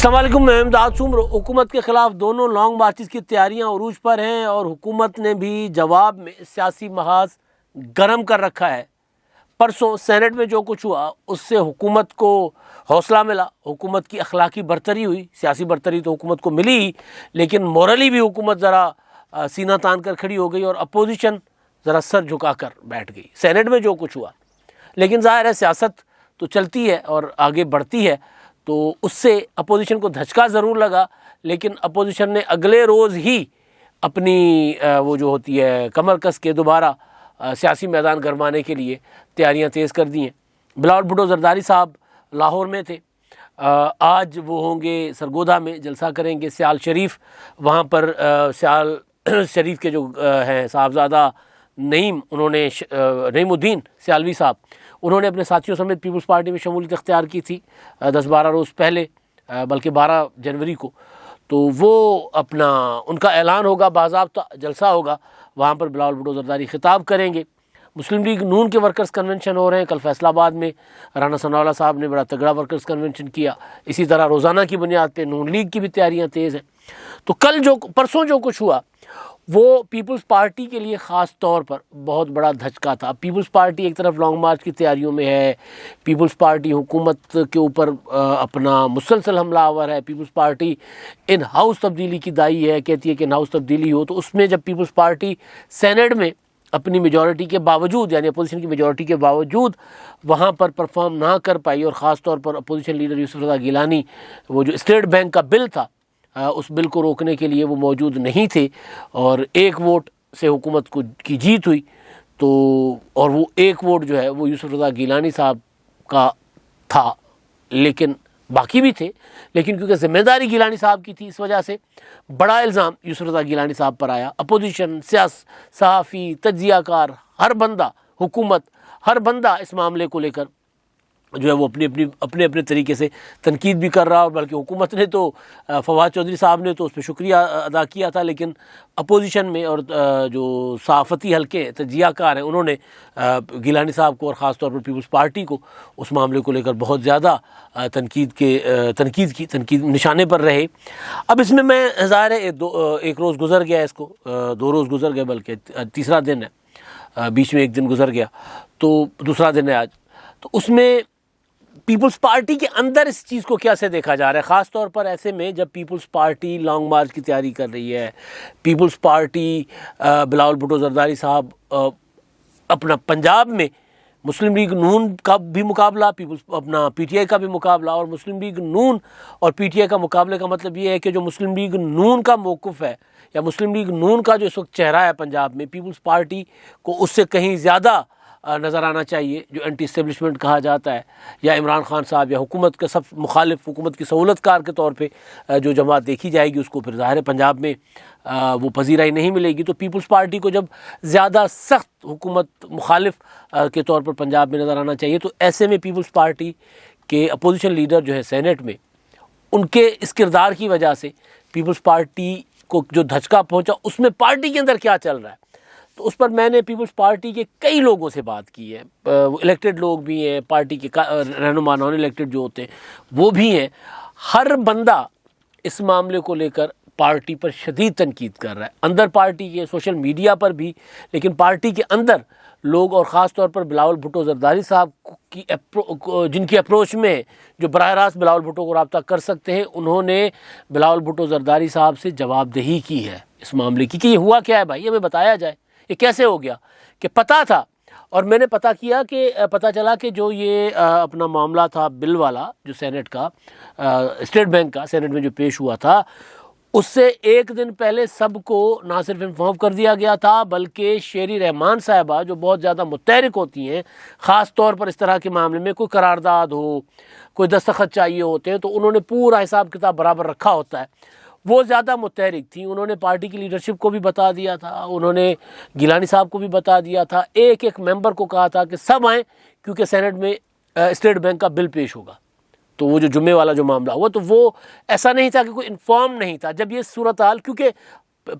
السلام علیکم، میں امداد سمر۔ حکومت کے خلاف دونوں لانگ مارچز کی تیاریاں عروج پر ہیں اور حکومت نے بھی جواب میں سیاسی محاذ گرم کر رکھا ہے۔ پرسوں سینٹ میں جو کچھ ہوا اس سے حکومت کو حوصلہ ملا، حکومت کی اخلاقی برتری ہوئی۔ سیاسی برتری تو حکومت کو ملی ہی، لیکن مورلی بھی حکومت ذرا سینہ تان کر کھڑی ہو گئی اور اپوزیشن ذرا سر جھکا کر بیٹھ گئی سینٹ میں جو کچھ ہوا۔ لیکن ظاہر ہے سیاست تو چلتی ہے اور آگے بڑھتی ہے، تو اس سے اپوزیشن کو دھچکا ضرور لگا، لیکن اپوزیشن نے اگلے روز ہی اپنی وہ جو ہوتی ہے کمر کس کے دوبارہ سیاسی میدان گرمانے کے لیے تیاریاں تیز کر دی ہیں۔ بلاول بھٹو زرداری صاحب لاہور میں تھے، آج وہ ہوں گے سرگودا میں، جلسہ کریں گے سیال شریف۔ وہاں پر سیال شریف کے جو ہیں صاحبزادہ نعیم الدین سیالوی صاحب، انہوں نے اپنے ساتھیوں سمیت پیپلز پارٹی میں شمولیت اختیار کی تھی 10-12 روز پہلے، بلکہ 12 جنوری کو۔ تو وہ ان کا اعلان ہوگا، باضابطہ جلسہ ہوگا، وہاں پر بلاول بھٹو زرداری خطاب کریں گے۔ مسلم لیگ نون کے ورکرز کنونشن ہو رہے ہیں، کل فیصل آباد میں رانا ثناء اللہ صاحب نے بڑا تگڑا ورکرز کنونشن کیا۔ اسی طرح روزانہ کی بنیاد پہ نون لیگ کی بھی تیاریاں تیز ہیں۔ تو پرسوں جو کچھ ہوا وہ پیپلز پارٹی کے لیے خاص طور پر بہت بڑا دھچکا تھا۔ پیپلز پارٹی ایک طرف لانگ مارچ کی تیاریوں میں ہے، پیپلز پارٹی حکومت کے اوپر اپنا مسلسل حملہ آور ہے، پیپلز پارٹی ان ہاؤس تبدیلی کی دائی ہے، کہتی ہے کہ ان ہاؤس تبدیلی ہو۔ تو اس میں جب پیپلز پارٹی سینٹ میں اپنی میجورٹی کے باوجود، یعنی اپوزیشن کی میجورٹی کے باوجود وہاں پر پرفارم نہ کر پائی، اور خاص طور پر اپوزیشن لیڈر یوسف رضا گیلانی، وہ جو اسٹیٹ بینک کا بل تھا اس بل کو روکنے کے لیے وہ موجود نہیں تھے، اور ایک ووٹ سے حکومت کی جیت ہوئی۔ تو اور وہ ایک ووٹ جو ہے وہ یوسف رضا گیلانی صاحب کا تھا، لیکن باقی بھی تھے، لیکن کیونکہ ذمہ داری گیلانی صاحب کی تھی، اس وجہ سے بڑا الزام یوسف رضا گیلانی صاحب پر آیا۔ اپوزیشن، صحافی، تجزیہ کار، ہر بندہ، حکومت، ہر بندہ اس معاملے کو لے کر جو ہے وہ اپنے طریقے سے تنقید بھی کر رہا، اور بلکہ حکومت نے تو فواد چودھری صاحب نے تو اس پہ شکریہ ادا کیا تھا، لیکن اپوزیشن میں اور جو صحافتی حلقے تجزیہ کار ہیں انہوں نے گیلانی صاحب کو اور خاص طور پر پیپلز پارٹی کو اس معاملے کو لے کر بہت زیادہ تنقید نشانے پر رہے۔ اب اس میں ظاہر ہے ایک روز گزر گیا، اس کو 2 روز گزر گئے، بلکہ تیسرا دن ہے، بیچ میں ایک دن گزر گیا، تو دوسرا دن ہے آج۔ تو اس میں پیپلز پارٹی کے اندر اس چیز کو کیسے دیکھا جا رہا ہے، خاص طور پر ایسے میں جب پیپلز پارٹی لانگ مارچ کی تیاری کر رہی ہے، پیپلز پارٹی بلاول بھٹو زرداری صاحب اپنا پنجاب میں مسلم لیگ نون کا بھی مقابلہ، پی ٹی آئی کا بھی مقابلہ، اور مسلم لیگ نون اور پی ٹی آئی کا مقابلے کا مطلب یہ ہے کہ جو مسلم لیگ نون کا موقف ہے، یا مسلم لیگ نون کا جو اس وقت چہرہ ہے پنجاب میں، پیپلز پارٹی کو اس سے کہیں زیادہ نظر آنا چاہیے، جو اینٹی اسٹیبلشمنٹ کہا جاتا ہے، یا عمران خان صاحب یا حکومت کا سب مخالف، حکومت کی سہولت کار کے طور پہ جو جماعت دیکھی جائے گی، اس کو پھر ظاہر پنجاب میں وہ پذیرائی نہیں ملے گی۔ تو پیپلز پارٹی کو جب زیادہ سخت حکومت مخالف کے طور پر پنجاب میں نظر آنا چاہیے، تو ایسے میں پیپلز پارٹی کے اپوزیشن لیڈر جو ہے سینٹ میں، ان کے اس کردار کی وجہ سے پیپلز پارٹی کو جو دھچکا پہنچا، اس میں پارٹی کے اندر کیا چل رہا ہے، تو اس پر میں نے پیپلز پارٹی کے کئی لوگوں سے بات کی ہے، الیکٹڈ لوگ بھی ہیں، پارٹی کے رہنما نان الیکٹڈ جو ہوتے ہیں وہ بھی ہیں۔ ہر بندہ اس معاملے کو لے کر پارٹی پر شدید تنقید کر رہا ہے، اندر پارٹی کے سوشل میڈیا پر بھی، لیکن پارٹی کے اندر لوگ، اور خاص طور پر بلاول بھٹو زرداری صاحب جن کی اپروچ میں جو براہ راست بلاول بھٹو کو رابطہ کر سکتے ہیں، انہوں نے بلاول بھٹو زرداری صاحب سے جواب دہی کی ہے اس معاملے کی کہ یہ ہوا کیا ہے بھائی، ہمیں بتایا جائے، یہ کیسے ہو گیا، کہ پتہ تھا۔ اور میں نے پتہ چلا کہ جو یہ اپنا معاملہ تھا بل والا، جو سینٹ کا اسٹیٹ بینک کا سینٹ میں جو پیش ہوا تھا، اس سے ایک دن پہلے سب کو نہ صرف انفارم کر دیا گیا تھا، بلکہ شیری رحمان صاحبہ جو بہت زیادہ متحرک ہوتی ہیں، خاص طور پر اس طرح کے معاملے میں کوئی قرارداد ہو، کوئی دستخط چاہیے ہوتے ہیں، تو انہوں نے پورا حساب کتاب برابر رکھا ہوتا ہے، وہ زیادہ متحرک تھیں۔ انہوں نے پارٹی کی لیڈرشپ کو بھی بتا دیا تھا، انہوں نے گیلانی صاحب کو بھی بتا دیا تھا، ایک ممبر کو کہا تھا کہ سب آئیں، کیونکہ سینٹ میں اسٹیٹ بینک کا بل پیش ہوگا۔ تو وہ جو جمعے والا جو معاملہ ہوا، تو وہ ایسا نہیں تھا کہ کوئی انفارم نہیں تھا۔ جب یہ صورتحال، کیونکہ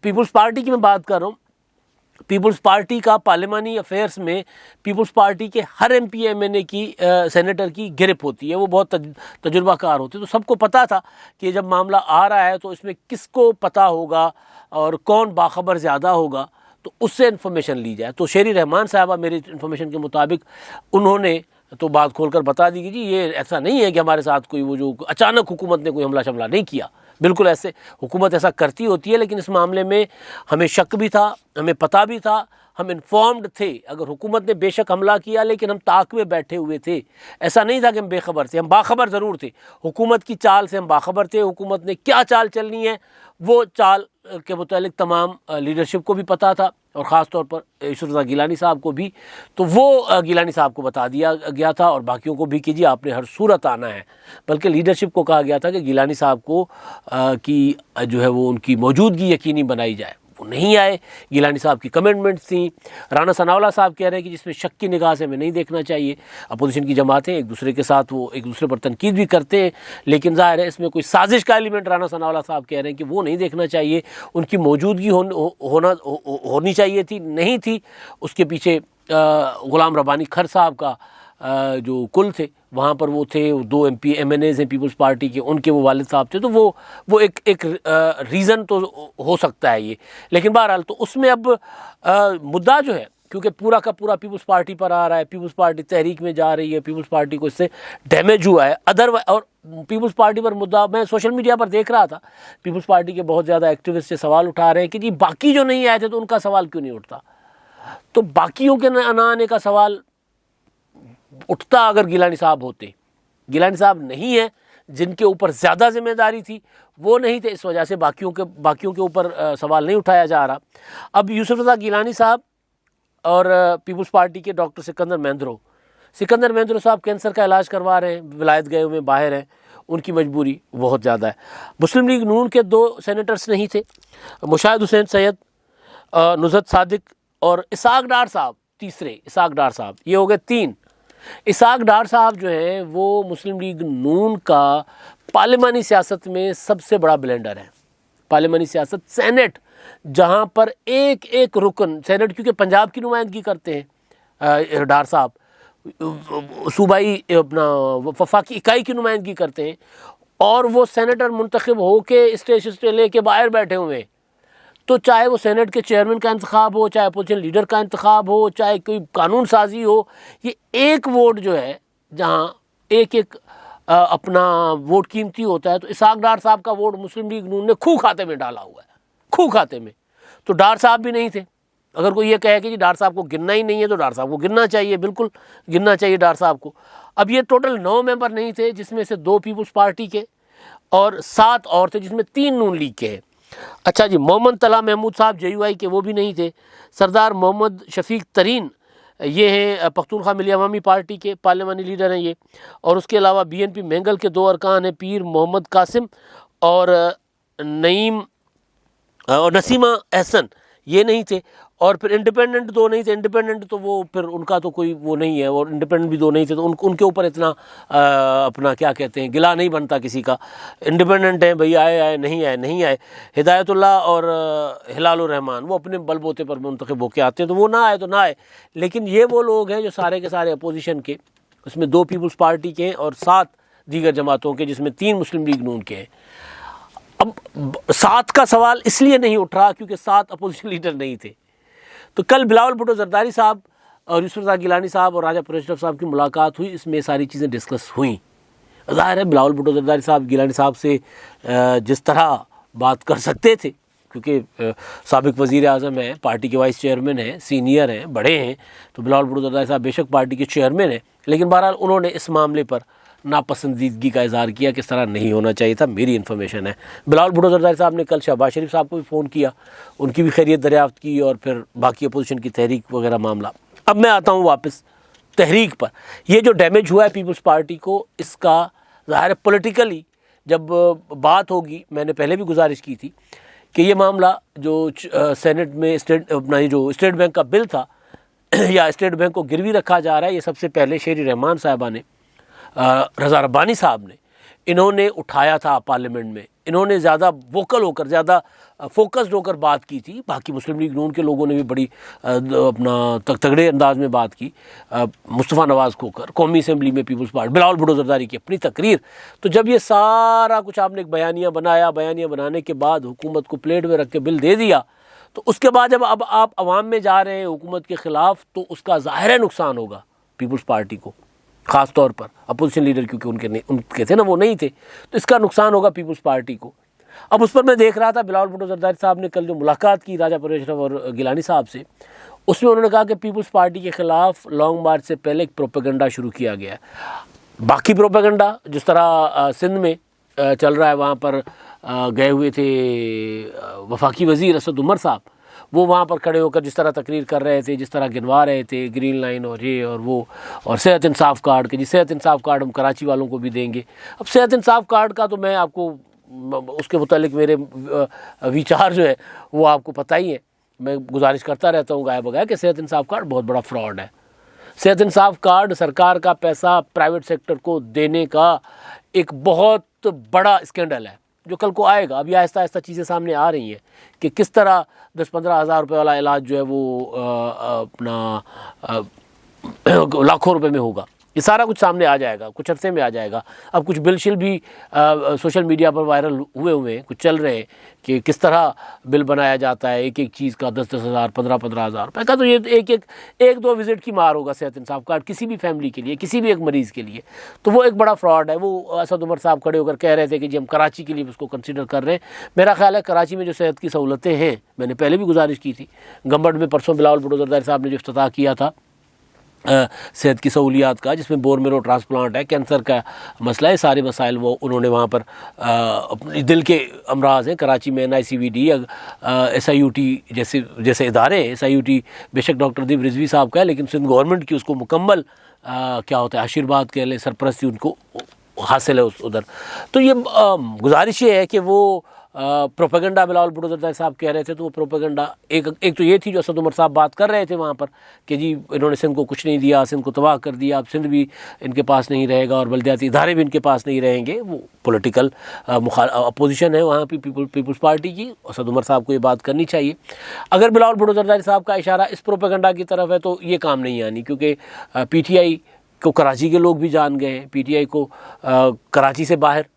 پیپلز پارٹی کی میں بات کر رہا ہوں، پیپلز پارٹی کا پارلیمانی افیئرس میں پیپلز پارٹی کے ہر ایم پی ایم این اے کی سینیٹر کی گرپ ہوتی ہے، وہ بہت تجربہ کار ہوتے، تو سب کو پتہ تھا کہ جب معاملہ آ رہا ہے تو اس میں کس کو پتہ ہوگا اور کون باخبر زیادہ ہوگا، تو اس سے انفارمیشن لی جائے۔ تو شیری رحمان صاحبہ میری انفارمیشن کے مطابق انہوں نے تو بات کھول کر بتا دی کہ جی یہ ایسا نہیں ہے کہ ہمارے ساتھ کوئی وہ جو اچانک حکومت نے کوئی حملہ شملہ نہیں کیا، بالکل ایسے حکومت ایسا کرتی ہوتی ہے، لیکن اس معاملے میں ہمیں شک بھی تھا، ہمیں پتہ بھی تھا، ہم انفارمڈ تھے۔ اگر حکومت نے بے شک حملہ کیا لیکن ہم طاق میں بیٹھے ہوئے تھے، ایسا نہیں تھا کہ ہم بے خبر تھے، ہم باخبر ضرور تھے، حکومت کی چال سے ہم باخبر تھے، حکومت نے کیا چال چلنی ہے وہ چال کے متعلق تمام لیڈرشپ کو بھی پتہ تھا، اور خاص طور پر یوسف رضا گیلانی صاحب کو بھی، تو وہ گیلانی صاحب کو بتا دیا گیا تھا اور باقیوں کو بھی کہ جی آپ نے ہر صورت آنا ہے، بلکہ لیڈرشپ کو کہا گیا تھا کہ گیلانی صاحب کو کی جو ہے وہ ان کی موجودگی یقینی بنائی جائے۔ وہ نہیں آئے، گیلانی صاحب کی کمنٹمنٹس تھیں۔ رانا ثناءاللہ صاحب کہہ رہے ہیں کہ جس میں شک کی نگاہ سے ہمیں نہیں دیکھنا چاہیے، اپوزیشن کی جماعتیں ایک دوسرے کے ساتھ وہ ایک دوسرے پر تنقید بھی کرتے ہیں، لیکن ظاہر ہے اس میں کوئی سازش کا ایلیمنٹ رانا ثناءاللہ صاحب کہہ رہے ہیں کہ وہ نہیں دیکھنا چاہیے، ان کی موجودگی ہونی چاہیے تھی، نہیں تھی۔ اس کے پیچھے غلام ربانی کھر صاحب کا جو کل تھے وہاں پر وہ تھے، دو ایم این ایز ہیں پیپلز پارٹی کے، ان کے وہ والد صاحب تھے، تو وہ ایک ریزن تو ہو سکتا ہے یہ، لیکن بہرحال تو اس میں اب مدعا جو ہے کیونکہ پورا کا پورا پیپلز پارٹی پر آ رہا ہے، پیپلز پارٹی تحریک میں جا رہی ہے، پیپلز پارٹی کو اس سے ڈیمیج ہوا ہے اور پیپلز پارٹی پر مدعا میں سوشل میڈیا پر دیکھ رہا تھا، پیپلز پارٹی کے بہت زیادہ ایکٹیوسٹ سے سوال اٹھا رہے ہیں کہ جی باقی جو نہیں آئے تھے تو ان کا سوال کیوں نہیں اٹھتا؟ تو باقیوں کے نہ آنے کا سوال اٹھتا اگر گیلانی صاحب ہوتے، گیلانی صاحب نہیں ہیں، جن کے اوپر زیادہ ذمہ داری تھی وہ نہیں تھے، اس وجہ سے باقیوں کے اوپر سوال نہیں اٹھایا جا رہا۔ اب یوسف رضا گیلانی صاحب اور پیپلز پارٹی کے ڈاکٹر سکندر مہندرو صاحب کینسر کا علاج کروا رہے ہیں، ولایت گئے ہوئے باہر ہیں، ان کی مجبوری بہت زیادہ ہے۔ مسلم لیگ نون کے 2 سینیٹرز نہیں تھے، مشاہد حسین سید، نزہت صادق اور اسحاق ڈار صاحب، تیسرے اسحاق ڈار صاحب، یہ ہو گئے 3۔ اسحاق ڈار صاحب جو ہیں وہ مسلم لیگ نون کا پارلیمانی سیاست میں سب سے بڑا بلینڈر ہے۔ پارلیمانی سیاست، سینٹ، جہاں پر ایک ایک رکن، سینٹ کیونکہ پنجاب کی نمائندگی کرتے ہیں ڈار صاحب، صوبائی اپنا وفاقی اکائی کی نمائندگی کرتے ہیں، اور وہ سینیٹر منتخب ہو کے اسٹیج لے کے باہر بیٹھے ہوئے ہیں، تو چاہے وہ سینٹ کے چیئرمین کا انتخاب ہو، چاہے اپوزیشن لیڈر کا انتخاب ہو، چاہے کوئی قانون سازی ہو، یہ ایک ووٹ جو ہے جہاں ایک اپنا ووٹ قیمتی ہوتا ہے، تو اسحاق ڈار صاحب کا ووٹ مسلم لیگ نون نے کھو کھاتے میں ڈالا ہوا ہے، کھو کھاتے میں۔ تو ڈار صاحب بھی نہیں تھے۔ اگر کوئی یہ کہے کہ جی ڈار صاحب کو گننا ہی نہیں ہے تو ڈار صاحب کو گننا چاہیے، بالکل گننا چاہیے ڈار صاحب کو۔ اب یہ ٹوٹل 9 ممبر نہیں تھے، جس میں سے 2 پیپلز پارٹی کے اور 7 اور تھے، جس میں 3 نون لیگ کے ہیں۔ اچھا جی، محمد طلحہ محمود صاحب JUI کے، وہ بھی نہیں تھے۔ سردار محمد شفیق ترین، یہ ہیں پختونخوا ملی عوامی پارٹی کے پارلیمانی لیڈر ہیں یہ، اور اس کے علاوہ BNP مینگل کے 2 ارکان ہیں، پیر محمد قاسم اور نسیمہ احسن، یہ نہیں تھے، اور پھر انڈیپینڈنٹ 2 نہیں تھے۔ انڈیپینڈنٹ تو وہ پھر ان کا تو کوئی وہ نہیں ہے، اور انڈیپینڈنٹ بھی 2 نہیں تھے، تو ان کے اوپر اتنا اپنا کیا کہتے ہیں گلا نہیں بنتا کسی کا۔ انڈیپینڈنٹ ہیں بھئی، آئے نہیں آئے۔ ہدایت اللہ اور ہلال الرحمان وہ اپنے بل بوتے پر منتخب ہو کے آتے ہیں، تو وہ نہ آئے تو نہ آئے، لیکن یہ وہ لوگ ہیں جو سارے کے سارے اپوزیشن کے، اس میں 2 پیپلز پارٹی کے ہیں اور 7 دیگر جماعتوں کے، جس میں 3 مسلم لیگ نون کے ہیں۔ اب 7 کا سوال اس لیے نہیں اٹھ رہا کیونکہ 7 اپوزیشن لیڈر نہیں تھے۔ تو کل بلاول بھٹو زرداری صاحب اور یوسف رضا گیلانی صاحب اور راجہ پریشرف صاحب کی ملاقات ہوئی، اس میں ساری چیزیں ڈسکس ہوئیں۔ ظاہر ہے بلاول بھٹو زرداری صاحب گیلانی صاحب سے جس طرح بات کر سکتے تھے، کیونکہ سابق وزیر اعظم ہیں، پارٹی کے وائس چیئرمین ہیں، سینئر ہیں، بڑے ہیں، تو بلاول بھٹو زرداری صاحب بے شک پارٹی کے چیئرمین ہیں، لیکن بہرحال انہوں نے اس معاملے پر ناپسندیدگی کا اظہار کیا کہ اس طرح نہیں ہونا چاہیے تھا، میری انفارمیشن ہے۔ بلاول بھٹو زرداری صاحب نے کل شہباز شریف صاحب کو بھی فون کیا، ان کی بھی خیریت دریافت کی، اور پھر باقی اپوزیشن کی تحریک وغیرہ معاملہ۔ اب میں آتا ہوں واپس تحریک پر۔ یہ جو ڈیمیج ہوا ہے پیپلز پارٹی کو، اس کا ظاہر ہے پولیٹیکلی جب بات ہوگی، میں نے پہلے بھی گزارش کی تھی کہ یہ معاملہ جو سینٹ میں اپنا یہ جو اسٹیٹ بینک کا بل تھا یا اسٹیٹ بینک کو گروی رکھا جا رہا ہے، یہ سب سے پہلے شیری رحمان صاحبہ نے، رضا ربانی صاحب نے انہوں نے اٹھایا تھا پارلیمنٹ میں، انہوں نے زیادہ ووکل ہو کر، زیادہ فوکسڈ ہو کر بات کی تھی. باقی مسلم لیگ نون کے لوگوں نے بھی بڑی اپنا تگڑے انداز میں بات کی. مصطفیٰ نواز کھوکھر قومی اسمبلی میں پیپلز پارٹی، بلاول بھٹو زرداری کی اپنی تقریر. تو جب یہ سارا کچھ آپ نے ایک بیانیہ بنایا، بیانیہ بنانے کے بعد حکومت کو پلیٹ میں رکھ کے بل دے دیا، تو اس کے بعد جب اب آپ عوام میں جا رہے ہیں حکومت کے خلاف، تو اس کا ظاہر نقصان ہوگا پیپلز پارٹی کو، خاص طور پر اپوزیشن لیڈر، کیونکہ ان کے تھے نا، وہ نہیں تھے، تو اس کا نقصان ہوگا پیپلز پارٹی کو. اب اس پر میں دیکھ رہا تھا بلاول بھٹو زرداری صاحب نے کل جو ملاقات کی راجہ پرویز اشرف اور گیلانی صاحب سے، اس میں انہوں نے کہا کہ پیپلز پارٹی کے خلاف لانگ مارچ سے پہلے ایک پروپیگنڈا شروع کیا گیا ہے. باقی پروپیگنڈا جس طرح سندھ میں چل رہا ہے، وہاں پر گئے ہوئے تھے وفاقی وزیر اسد عمر صاحب، وہ وہاں پر کھڑے ہو کر جس طرح تقریر کر رہے تھے، جس طرح گنوا رہے تھے گرین لائن اور یہ اور وہ، اور صحت انصاف کارڈ کہ جی صحت انصاف کارڈ ہم کراچی والوں کو بھی دیں گے. اب صحت انصاف کارڈ کا تو میں آپ کو اس کے متعلق میرے ویچار جو ہے وہ آپ کو پتہ ہی ہے. میں گزارش کرتا رہتا ہوں گایا بگایا کہ صحت انصاف کارڈ بہت بڑا فراڈ ہے. صحت انصاف کارڈ سرکار کا پیسہ پرائیویٹ سیکٹر کو دینے کا ایک بہت بڑا اسکینڈل ہے جو کل کو آئے گا. ابھی آہستہ آہستہ چیزیں سامنے آ رہی ہیں کہ کس طرح 10-15 ہزار روپے والا علاج جو ہے وہ اپنا لاکھوں روپے میں ہوگا. یہ سارا کچھ سامنے آ جائے گا، کچھ عرصے میں آ جائے گا. اب کچھ بل شل بھی سوشل میڈیا پر وائرل ہوئے ہیں، کچھ چل رہے ہیں کہ کس طرح بل بنایا جاتا ہے ایک چیز کا 10 ہزار 15 ہزار روپے کا. تو یہ ایک دو وزٹ کی مار ہوگا صحت انصاف کارڈ کسی بھی فیملی کے لیے، کسی بھی ایک مریض کے لیے. تو وہ ایک بڑا فراڈ ہے. وہ اسد عمر صاحب کھڑے ہو کر کہہ رہے تھے کہ جی ہم کراچی کے لیے اس کو کنسیڈر کر رہے ہیں. میرا خیال ہے کراچی میں جو صحت کی سہولتیں ہیں، میں نے پہلے بھی گزارش کی تھی، گمبڑ میں پرسوں بلاول بھٹو زرداری صاحب نے جو افتتاح کیا تھا صحت کی سہولیات کا، جس میں بون میرو ٹرانسپلانٹ ہے، کینسر کا مسئلہ ہے، سارے مسائل وہ انہوں نے وہاں پر دل کے امراض ہیں کراچی میں NICVD SIUT جیسے ادارے ہیں. SIUT بے شک ڈاکٹر دیپ رضوی صاحب کا ہے، لیکن سندھ گورنمنٹ کی اس کو مکمل کیا ہوتا ہے آشیرواد کے لئے سرپرستی ان کو حاصل ہے ادھر. تو یہ گزارش یہ ہے کہ وہ پروپیگنڈا بلاول بھٹو زرداری صاحب کہہ رہے تھے، تو وہ پروپیگنڈا ایک تو یہ تھی جو اسد عمر صاحب بات کر رہے تھے وہاں پر کہ جی انہوں نے سندھ کو کچھ نہیں دیا، سندھ کو تباہ کر دیا، اب سندھ بھی ان کے پاس نہیں رہے گا اور بلدیاتی ادارے بھی ان کے پاس نہیں رہیں گے. وہ پولیٹیکل اپوزیشن ہے وہاں پہ پیپلز پارٹی کی. اسد عمر صاحب کو یہ بات کرنی چاہیے. اگر بلاول بھٹو زرداری صاحب کا اشارہ اس پروپیگنڈا کی طرف ہے تو یہ کام نہیں آنی، کیونکہ PTI کو کراچی کے لوگ بھی جان گئے ہیں، PTI کو کراچی سے باہر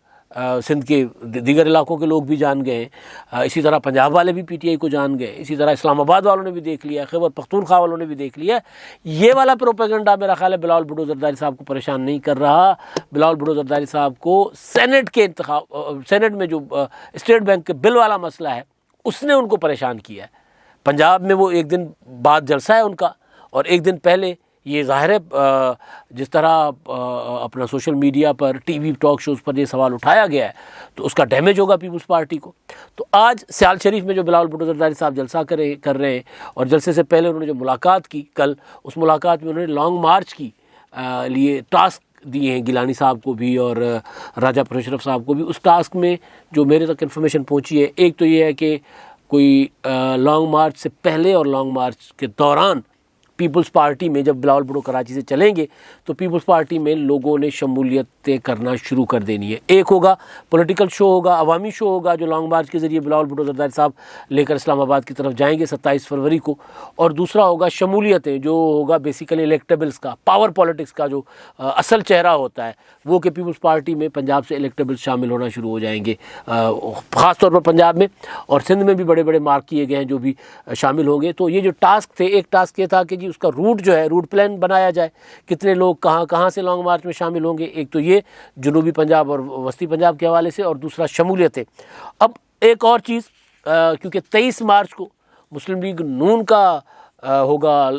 سندھ کے دیگر علاقوں کے لوگ بھی جان گئے ہیں. اسی طرح پنجاب والے بھی PTI کو جان گئے، اسی طرح اسلام آباد والوں نے بھی دیکھ لیا، خیبر پختونخوا والوں نے بھی دیکھ لیا. یہ والا پروپیگنڈا میرا خیال ہے بلاول بھٹو زرداری صاحب کو پریشان نہیں کر رہا. بلاول بھٹو زرداری صاحب کو سینٹ میں جو اسٹیٹ بینک کے بل والا مسئلہ ہے اس نے ان کو پریشان کیا ہے. پنجاب میں وہ ایک دن بعد جلسہ ہے ان کا، اور ایک دن پہلے یہ ظاہر ہے جس طرح اپنا سوشل میڈیا پر TV ٹاک شوز پر یہ سوال اٹھایا گیا ہے تو اس کا ڈیمیج ہوگا پیپلز پارٹی کو. تو آج سیال شریف میں جو بلاول بھٹو زرداری صاحب جلسہ کر رہے ہیں، اور جلسے سے پہلے انہوں نے جو ملاقات کی کل، اس ملاقات میں انہوں نے لانگ مارچ کی لیے ٹاسک دیے ہیں گیلانی صاحب کو بھی اور راجہ پرویز اشرف صاحب کو بھی. اس ٹاسک میں جو میرے تک انفارمیشن پہنچی ہے، ایک تو یہ ہے کہ کوئی لانگ مارچ سے پہلے اور لانگ مارچ کے دوران پیپلز پارٹی میں جب بلاول بھٹو کراچی سے چلیں گے تو پیپلز پارٹی میں لوگوں نے شمولیتیں کرنا شروع کر دینی ہے. ایک ہوگا پولیٹیکل شو ہوگا، عوامی شو ہوگا جو لانگ مارچ کے ذریعے بلاول بھٹو زرداری صاحب لے کر اسلام آباد کی طرف جائیں گے 27 فروری کو. اور دوسرا ہوگا شمولیتیں، جو ہوگا بیسیکلی الیکٹیبلز کا، پاور پالیٹکس کا جو اصل چہرہ ہوتا ہے وہ کہ پیپلز پارٹی میں پنجاب سے الیکٹیبلز شامل ہونا شروع ہو جائیں گے، خاص طور پر پنجاب میں، اور سندھ میں بھی بڑے بڑے مارک کیے گئے ہیں جو بھی شامل ہوں گے. تو یہ جو ٹاسک تھے، ایک ٹاسک یہ تھا کہ اس کا روٹ جو ہے، روٹ پلان بنایا جائے، کتنے لوگ کہاں سے لانگ مارچ میں شامل ہوں گے. ایک تو یہ جنوبی پنجاب اور وسطی پنجاب کے حوالے سے، اور دوسرا شمولیتیں. اب ایک اور چیز، کیونکہ 23 مارچ کو مسلم لیگ نون کا ہوگا،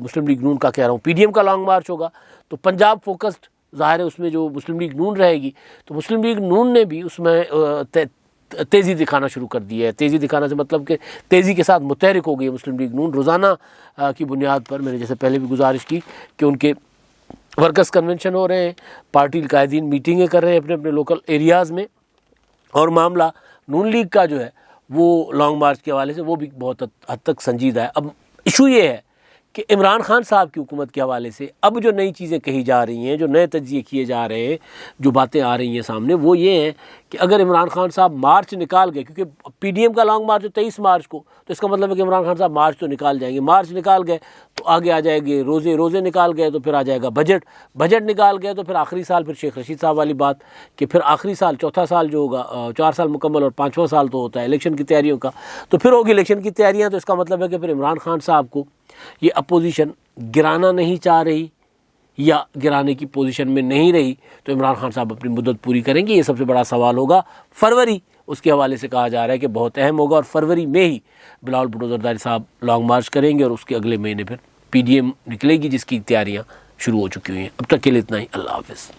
مسلم لیگ نون کا کہہ رہا ہوں PDM کا لانگ مارچ ہوگا، تو پنجاب فوکسڈ ظاہر ہے اس میں جو مسلم لیگ نون رہے گی. تو مسلم لیگ نون نے بھی اس میں تیزی دکھانا شروع کر دی ہے. تیزی دکھانا سے مطلب کہ تیزی کے ساتھ متحرک ہو گئی ہے مسلم لیگ نون. روزانہ کی بنیاد پر میں نے جیسے پہلے بھی گزارش کی کہ ان کے ورکرز کنونشن ہو رہے ہیں، پارٹی قائدین میٹنگیں کر رہے ہیں اپنے اپنے لوکل ایریاز میں، اور معاملہ نون لیگ کا جو ہے وہ لانگ مارچ کے حوالے سے وہ بھی بہت حد تک سنجیدہ ہے. اب ایشو یہ ہے کہ عمران خان صاحب کی حکومت کے حوالے سے اب جو نئی چیزیں کہی جا رہی ہیں، جو نئے تجزیے کیے جا رہے ہیں، جو باتیں آ رہی ہیں سامنے، وہ یہ ہیں کہ اگر عمران خان صاحب مارچ نکال گئے، کیونکہ پی ڈی ایم کا لانگ مارچ ہے 23 مارچ کو، تو اس کا مطلب ہے کہ عمران خان صاحب مارچ تو نکال جائیں گے، مارچ نکال گئے تو آگے آ جائے گے روزے نکال گئے تو پھر آ جائے گا بجٹ نکال گئے تو پھر آخری سال، پھر شیخ رشید صاحب والی بات کہ پھر آخری سال چوتھا سال جو ہوگا، 4 سال مکمل اور 5واں سال تو ہوتا ہے الیکشن کی تیاریوں کا، تو پھر ہوگی الیکشن کی تیاریاں، تو اس کا مطلب ہے کہ پھر عمران خان صاحب کو یہ اپوزیشن گرانا نہیں چاہ رہی یا گرانے کی پوزیشن میں نہیں رہی، تو عمران خان صاحب اپنی مدت پوری کریں گے۔ یہ سب سے بڑا سوال ہوگا فروری، اس کے حوالے سے کہا جا رہا ہے کہ بہت اہم ہوگا، اور فروری میں ہی بلاول بھٹو زرداری صاحب لانگ مارچ کریں گے، اور اس کے اگلے مہینے پھر پی ڈی ایم نکلے گی جس کی تیاریاں شروع ہو چکی ہوئی ہیں۔ اب تک کے لیے اتنا ہی، اللہ حافظ۔